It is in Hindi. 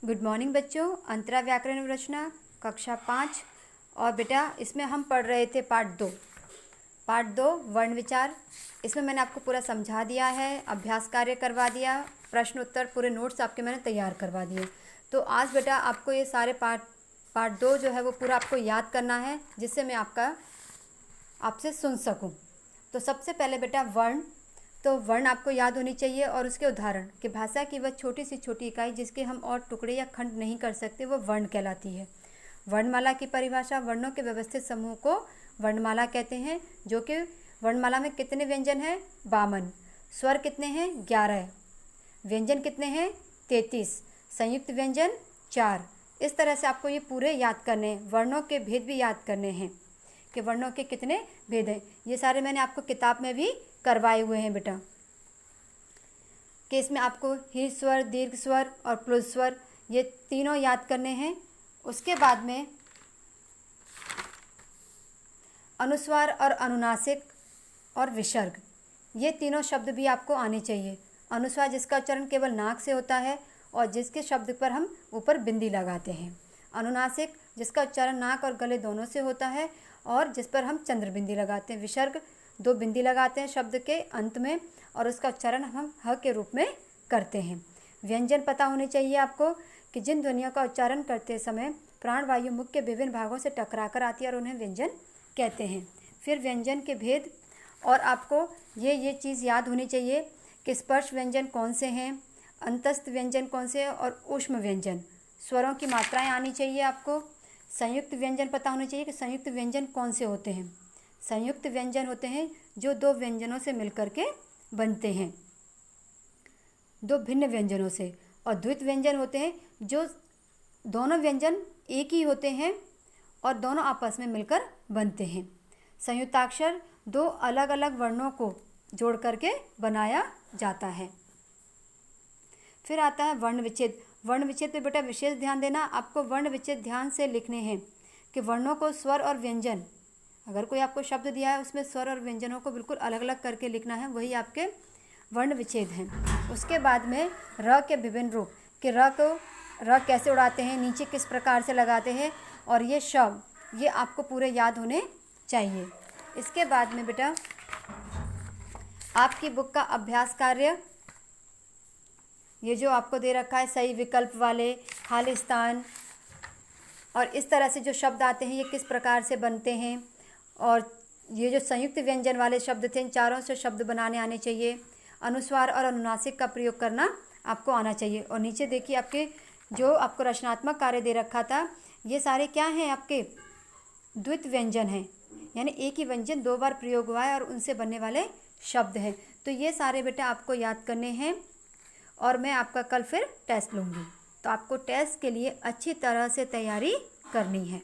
गुड मॉर्निंग बच्चों। अंतरा व्याकरण रचना कक्षा 5। और बेटा इसमें हम पढ़ रहे थे पार्ट दो वर्ण विचार। इसमें मैंने आपको पूरा समझा दिया है, अभ्यास कार्य करवा दिया, प्रश्न उत्तर पूरे नोट्स आपके मैंने तैयार करवा दिए। तो आज बेटा आपको ये सारे पार्ट 2 जो है वो पूरा आपको याद करना है, जिससे मैं आपसे सुन सकूं। तो सबसे पहले बेटा वर्ण आपको याद होनी चाहिए और उसके उदाहरण कि भाषा की वह छोटी से छोटी इकाई जिसके हम और टुकड़े या खंड नहीं कर सकते वो वर्ण कहलाती है। वर्णमाला की परिभाषा, वर्णों के व्यवस्थित समूह को वर्णमाला कहते हैं, जो कि वर्णमाला में कितने व्यंजन हैं? 52। स्वर कितने हैं? 11। व्यंजन कितने हैं? 33। संयुक्त व्यंजन 4। इस तरह से आपको ये पूरे याद करने हैं। वर्णों के भेद भी याद करने हैं कि वर्णों के कितने भेद हैं। ये सारे मैंने आपको किताब में भी करवाए हुए हैं बेटा, कि इसमें आपको हीर स्वर, दीर्घ स्वर और प्लुत स्वर ये तीनों याद करने हैं। उसके बाद में अनुस्वार और अनुनासिक और विसर्ग, ये तीनों शब्द भी आपको आने चाहिए। अनुस्वार जिसका उच्चारण केवल नाक से होता है और जिसके शब्द पर हम ऊपर बिंदी लगाते हैं। अनुनासिक जिसका उच्चारण नाक और गले दोनों से होता है और जिस पर हम चंद्र बिंदी लगाते हैं। विसर्ग 2 बिंदी लगाते हैं शब्द के अंत में और उसका उच्चारण हम ह के रूप में करते हैं। व्यंजन पता होने चाहिए आपको कि जिन ध्वनियों का उच्चारण करते समय प्राणवायु मुख के विभिन्न भागों से टकराकर आती है और उन्हें व्यंजन कहते हैं। फिर व्यंजन के भेद, और आपको ये चीज़ याद होनी चाहिए कि स्पर्श व्यंजन कौन से हैं, अंतस्थ व्यंजन कौन से हैं और ऊष्म व्यंजन। स्वरों की मात्राएं आनी चाहिए आपको। संयुक्त व्यंजन पता होना चाहिए कि संयुक्त व्यंजन कौन से होते हैं। संयुक्त व्यंजन होते हैं जो 2 व्यंजनों से मिलकर के बनते हैं, 2 भिन्न व्यंजनों से। और द्वित व्यंजन होते हैं जो दोनों व्यंजन एक ही होते हैं और दोनों आपस में मिलकर बनते हैं। संयुक्ताक्षर 2 अलग अलग वर्णों को जोड़ करके बनाया जाता है। फिर आता है वर्ण विच्छेद। वर्ण विच्छेद पे बेटा विशेष ध्यान देना। आपको वर्ण विच्छेद ध्यान से लिखने हैं कि वर्णों को स्वर और व्यंजन, अगर कोई आपको शब्द दिया है उसमें स्वर और व्यंजनों को बिल्कुल अलग अलग करके लिखना है, वही आपके वर्ण विच्छेद हैं। उसके बाद में र के विभिन्न रूप, कि र कैसे उड़ाते हैं, नीचे किस प्रकार से लगाते हैं, और ये शब्द ये आपको पूरे याद होने चाहिए। इसके बाद में बेटा आपकी बुक का अभ्यास कार्य, ये जो आपको दे रखा है सही विकल्प वाले, खाली स्थान, और इस तरह से जो शब्द आते हैं ये किस प्रकार से बनते हैं, और ये जो संयुक्त व्यंजन वाले शब्द थे इन चारों से शब्द बनाने आने चाहिए। अनुस्वार और अनुनासिक का प्रयोग करना आपको आना चाहिए। और नीचे देखिए आपके जो आपको रचनात्मक कार्य दे रखा था, ये सारे क्या हैं? आपके द्वित व्यंजन हैं, यानी एक ही व्यंजन 2 बार प्रयोग हुआ है और उनसे बनने वाले शब्द हैं। तो ये सारे बेटा आपको याद करने हैं और मैं आपका कल फिर टेस्ट लूँगी। तो आपको टेस्ट के लिए अच्छी तरह से तैयारी करनी है।